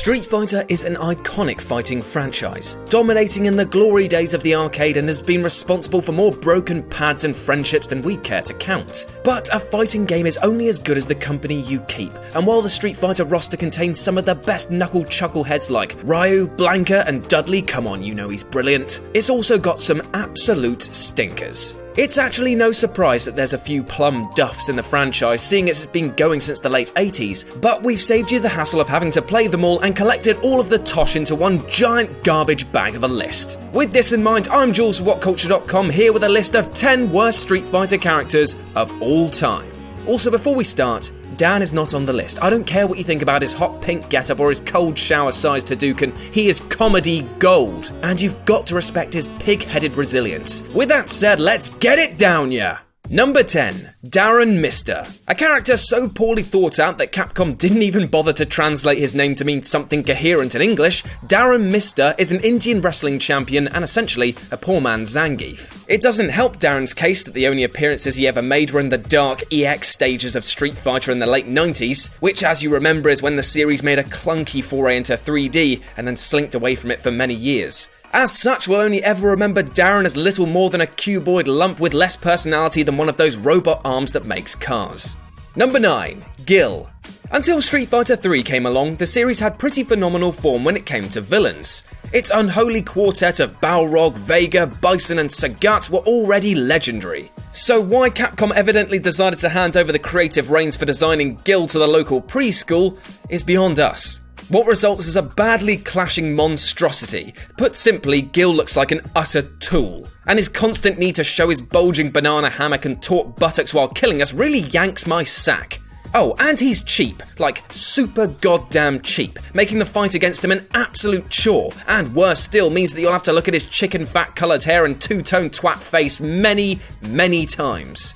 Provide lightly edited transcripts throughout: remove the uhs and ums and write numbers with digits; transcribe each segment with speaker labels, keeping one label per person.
Speaker 1: Street Fighter is an iconic fighting franchise, dominating in the glory days of the arcade and has been responsible for more broken pads and friendships than we care to count. But a fighting game is only as good as the company you keep, and while the Street Fighter roster contains some of the best knuckle chuckleheads like Ryu, Blanka and Dudley, come on, you know he's brilliant, it's also got some absolute stinkers. It's actually no surprise that there's a few plum duffs in the franchise, seeing as it's been going since the late 80s, but we've saved you the hassle of having to play them all and collected all of the tosh into one giant garbage bag of a list. With this in mind, I'm Jules for WhatCulture.com, here with a list of 10 worst Street Fighter characters of all time. Also, before we start, Dan is not on the list. I don't care what you think about his hot pink getup or his cold shower-sized Hadouken, he is comedy gold. And you've got to respect his pig-headed resilience. With that said, let's get it down, ya! Number 10. Darren Mister. A character so poorly thought out that Capcom didn't even bother to translate his name to mean something coherent in English, Darren Mister is an Indian wrestling champion and essentially a poor man's Zangief. It doesn't help Darren's case that the only appearances he ever made were in the dark EX stages of Street Fighter in the late 90s, which as you remember is when the series made a clunky foray into 3D and then slinked away from it for many years. As such, we'll only ever remember Darren as little more than a cuboid lump with less personality than one of those robot arms that makes cars. Number 9. Gill. Until Street Fighter 3 came along, the series had pretty phenomenal form when it came to villains. Its unholy quartet of Balrog, Vega, Bison and Sagat were already legendary. So why Capcom evidently decided to hand over the creative reins for designing Gill to the local preschool is beyond us. What results is a badly clashing monstrosity. Put simply, Gill looks like an utter tool, and his constant need to show his bulging banana hammock and taut buttocks while killing us really yanks my sack. Oh, and he's cheap, like super goddamn cheap, making the fight against him an absolute chore, and worse still means that you'll have to look at his chicken fat coloured hair and two-tone twat face many, many times.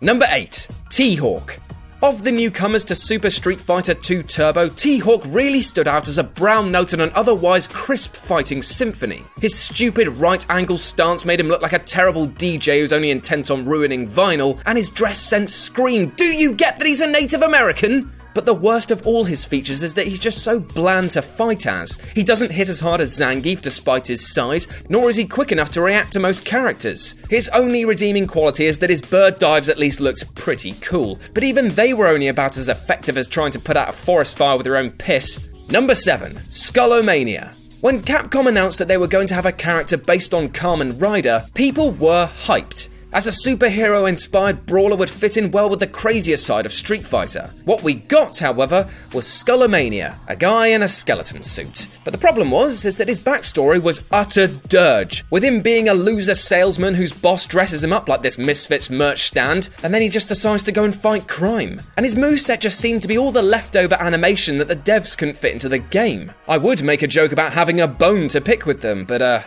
Speaker 1: Number 8. T-Hawk. Of the newcomers to Super Street Fighter 2 Turbo, T-Hawk really stood out as a brown note in an otherwise crisp fighting symphony. His stupid right-angle stance made him look like a terrible DJ who's only intent on ruining vinyl, and his dress sense screamed, "Do you get that he's a Native American?" But the worst of all his features is that he's just so bland to fight as. He doesn't hit as hard as Zangief despite his size, nor is he quick enough to react to most characters. His only redeeming quality is that his bird dives at least looks pretty cool, but even they were only about as effective as trying to put out a forest fire with their own piss. Number 7. Skullomania. When Capcom announced that they were going to have a character based on Kamen Rider, people were hyped, as a superhero-inspired brawler would fit in well with the crazier side of Street Fighter. What we got, however, was Skullomania, a guy in a skeleton suit. But the problem is that his backstory was utter dirge, with him being a loser salesman whose boss dresses him up like this Misfits merch stand, and then he just decides to go and fight crime. And his moveset just seemed to be all the leftover animation that the devs couldn't fit into the game. I would make a joke about having a bone to pick with them, but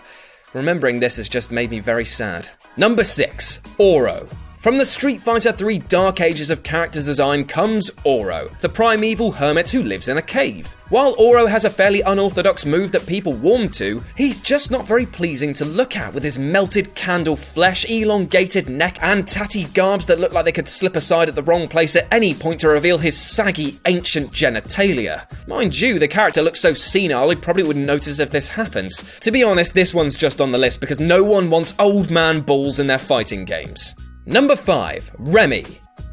Speaker 1: remembering this has just made me very sad. Number 6. Oro. From the Street Fighter 3 dark ages of character design comes Oro, the primeval hermit who lives in a cave. While Oro has a fairly unorthodox move that people warm to, he's just not very pleasing to look at with his melted candle flesh, elongated neck and tatty garbs that look like they could slip aside at the wrong place at any point to reveal his saggy ancient genitalia. Mind you, the character looks so senile he probably wouldn't notice if this happens. To be honest, this one's just on the list because no one wants old man balls in their fighting games. Number 5. Remy.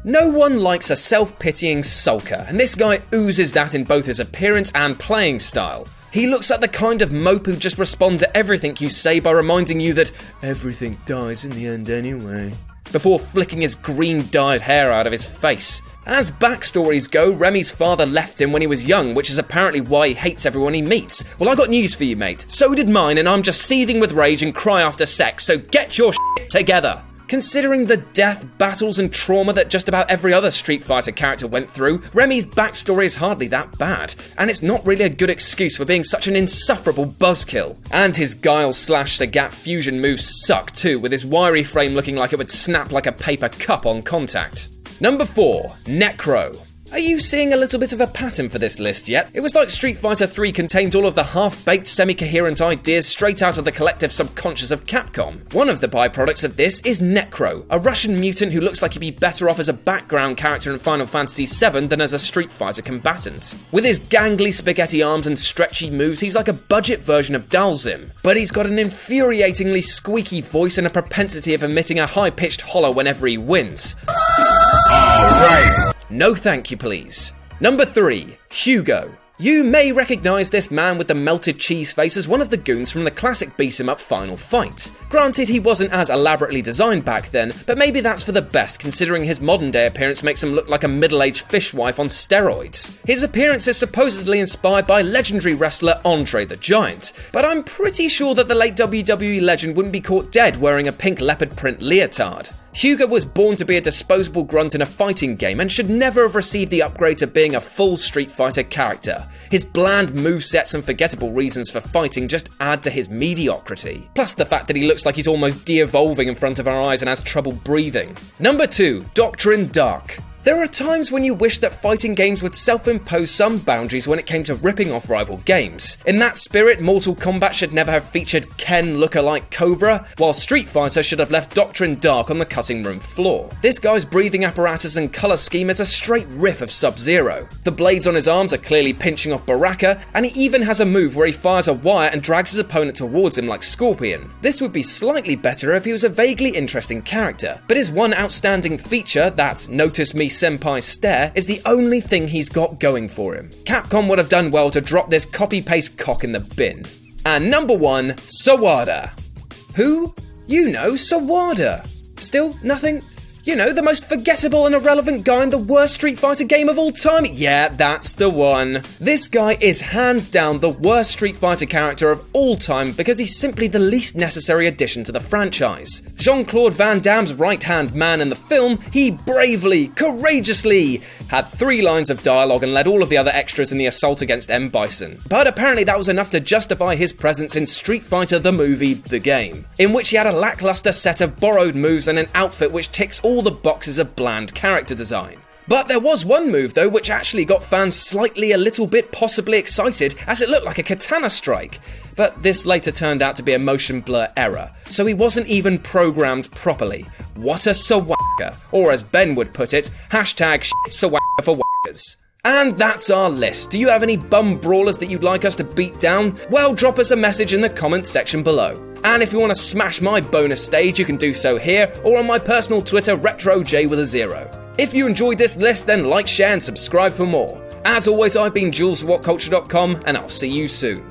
Speaker 1: No one likes a self-pitying sulker, and this guy oozes that in both his appearance and playing style. He looks like the kind of mope who just responds to everything you say by reminding you that everything dies in the end anyway, before flicking his green-dyed hair out of his face. As backstories go, Remy's father left him when he was young, which is apparently why he hates everyone he meets. Well, I got news for you, mate. So did mine, and I'm just seething with rage and cry after sex, so get your shit together. Considering the death, battles and trauma that just about every other Street Fighter character went through, Remy's backstory is hardly that bad, and it's not really a good excuse for being such an insufferable buzzkill. And his Guile/Sagat fusion moves suck too, with his wiry frame looking like it would snap like a paper cup on contact. Number 4. Necro. Are you seeing a little bit of a pattern for this list yet? It was like Street Fighter 3 contained all of the half-baked, semi-coherent ideas straight out of the collective subconscious of Capcom. One of the byproducts of this is Necro, a Russian mutant who looks like he'd be better off as a background character in Final Fantasy VII than as a Street Fighter combatant. With his gangly spaghetti arms and stretchy moves, he's like a budget version of Dalsim, but he's got an infuriatingly squeaky voice and a propensity of emitting a high-pitched holler whenever he wins. Alright! No thank you, please. Number 3. Hugo. You may recognise this man with the melted cheese face as one of the goons from the classic beat-em-up Final Fight. Granted, he wasn't as elaborately designed back then, but maybe that's for the best considering his modern-day appearance makes him look like a middle-aged fishwife on steroids. His appearance is supposedly inspired by legendary wrestler Andre the Giant, but I'm pretty sure that the late WWE legend wouldn't be caught dead wearing a pink leopard print leotard. Hugo was born to be a disposable grunt in a fighting game and should never have received the upgrade to being a full Street Fighter character. His bland movesets and forgettable reasons for fighting just add to his mediocrity. Plus the fact that he looks like he's almost de-evolving in front of our eyes and has trouble breathing. Number 2. Doctrine Dark. There are times when you wish that fighting games would self-impose some boundaries when it came to ripping off rival games. In that spirit, Mortal Kombat should never have featured Ken lookalike Cobra, while Street Fighter should have left Doctrine Dark on the cutting room floor. This guy's breathing apparatus and colour scheme is a straight riff of Sub-Zero. The blades on his arms are clearly pinching off Baraka, and he even has a move where he fires a wire and drags his opponent towards him like Scorpion. This would be slightly better if he was a vaguely interesting character, but his one outstanding feature, that Notice Me Senpai stare, is the only thing he's got going for him. Capcom would have done well to drop this copy-paste cock in the bin. And number 1, Sawada. Who? You know, Sawada. Still nothing? You know, the most forgettable and irrelevant guy in the worst Street Fighter game of all time. Yeah, that's the one. This guy is hands down the worst Street Fighter character of all time because he's simply the least necessary addition to the franchise. Jean-Claude Van Damme's right-hand man in the film, he bravely, courageously had 3 lines of dialogue and led all of the other extras in the assault against M. Bison. But apparently that was enough to justify his presence in Street Fighter the movie, the game, in which he had a lackluster set of borrowed moves and an outfit which ticks all the boxes of bland character design. But there was one move though which actually got fans slightly a little bit possibly excited as it looked like a katana strike. But this later turned out to be a motion blur error, so he wasn't even programmed properly. What a sawaka, or as Ben would put it, hashtag shit sawaka for wackers. And that's our list. Do you have any bum brawlers that you'd like us to beat down? Well, drop us a message in the comments section below. And if you want to smash my bonus stage, you can do so here or on my personal Twitter, RetroJ with a 0. If you enjoyed this list, then like, share and subscribe for more. As always, I've been Jules for WhatCulture.com, and I'll see you soon.